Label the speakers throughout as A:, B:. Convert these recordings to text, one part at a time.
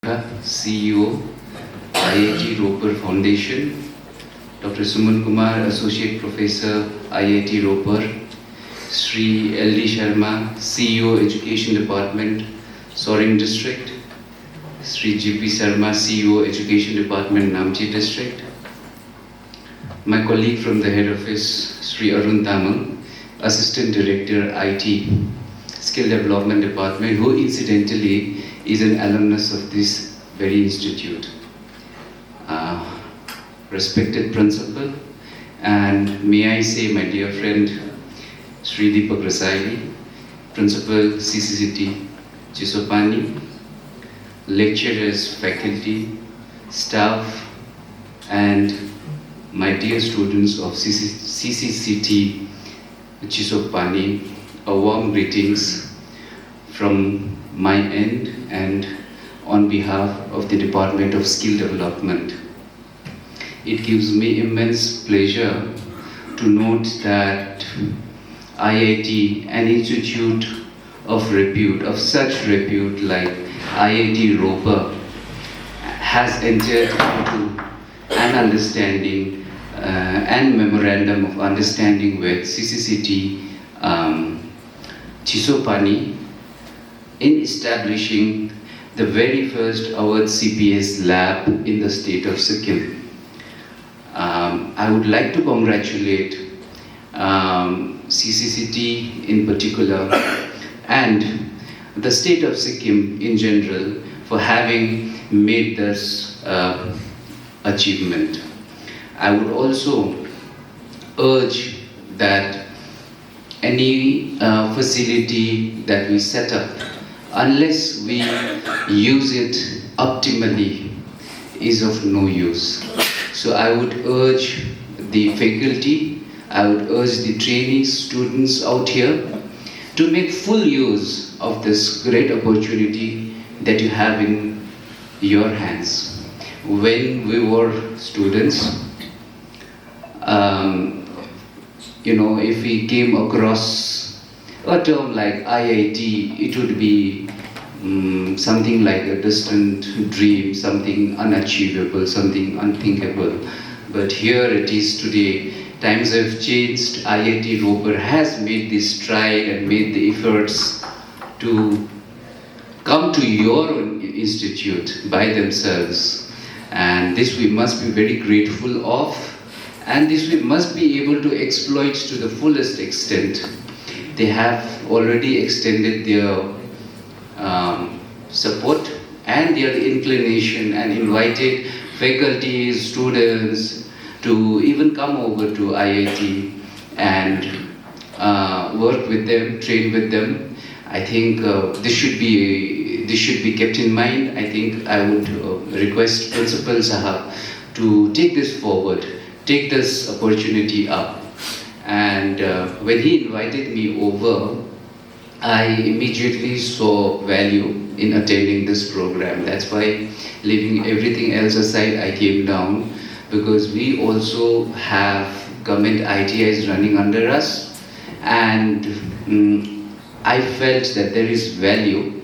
A: CEO, IIT Roper Foundation, Dr. Suman Kumar, Associate Professor, IIT Roper, Sri L.D. Sharma, CEO, Education Department, Soring District, Sri G.P. Sharma, CEO, Education Department, Namchi District, my colleague from the head office, Sri Arun Tamang, Assistant Director, IT, Skill Development Department, who incidentally is an alumnus of this very institute. Respected principal, and may I say my dear friend Sri Deepak Rasai, Principal CCCT Chisopani, lecturers, faculty, staff, and my dear students of CCCT Chisopani, a warm greetings from my end and on behalf of the Department of Skill Development. It gives me immense pleasure to note that IIT, an institute of repute, of such repute like IIT Roper, has entered into an understanding and memorandum of understanding with CCCT Chisopani in establishing the very first Awadh CPS lab in the state of Sikkim. I would like to congratulate CCCT in particular and the state of Sikkim in general for having made this achievement. I would also urge that any facility that we set up, unless we use it optimally, is of no use. So I would urge the faculty, I would urge the trainee students out here to make full use of this great opportunity that you have in your hands. When we were students, if we came across a term like IIT, it would be something like a distant dream, something unachievable, something unthinkable. But here it is today. Times have changed. IIT Roper has made this stride and made the efforts to come to your own institute by themselves. And this we must be very grateful of. And this we must be able to exploit to the fullest extent. They have already extended their support and their inclination and invited faculty, students to even come over to IIT and work with them, train with them. I think this should be kept in mind. I think I would request Principal Sahab to take this forward, take this opportunity up. And when he invited me over, I immediately saw value in attending this program. That's why, leaving everything else aside, I came down, because we also have government ITIs running under us, and I felt that there is value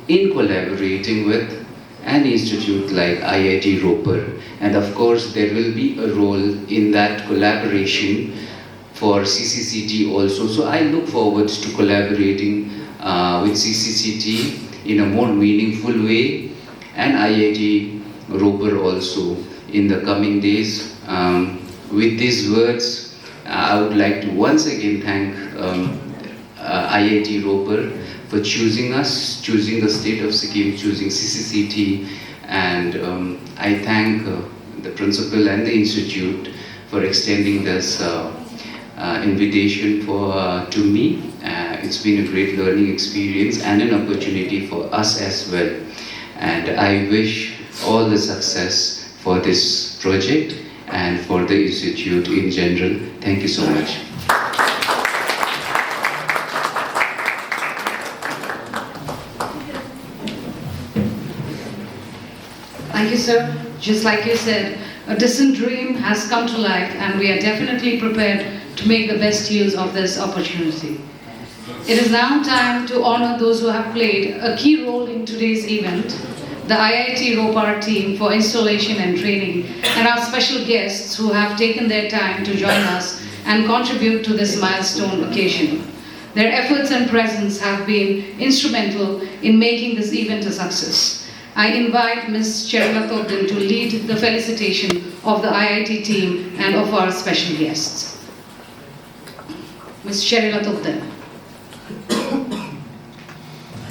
A: in collaborating with an institute like IIT Roper. And of course, there will be a role in that collaboration for CCCT also. So I look forward to collaborating with CCCT in a more meaningful way, and IIT Roper also in the coming days. With these words, I would like to once again thank IIT Roper for choosing us, choosing the state of Sikkim, choosing CCCT, and I thank the principal and the institute for extending this invitation to me. It's been a great learning experience and an opportunity for us as well. And I wish all the success for this project and for the institute in general. Thank you so much.
B: Thank you, sir. Just like you said, a distant dream has come to life, and we are definitely prepared to make the best use of this opportunity. It is now time to honor those who have played a key role in today's event the IIT Ropar team for installation and training, and our special guests who have taken their time to join us and contribute to this milestone occasion. Their efforts and presence have been instrumental in making this event a success. I invite Ms. Cherulatoddin to lead the felicitation of the IIT team and of our special guests. Ms. Cherulatoddin.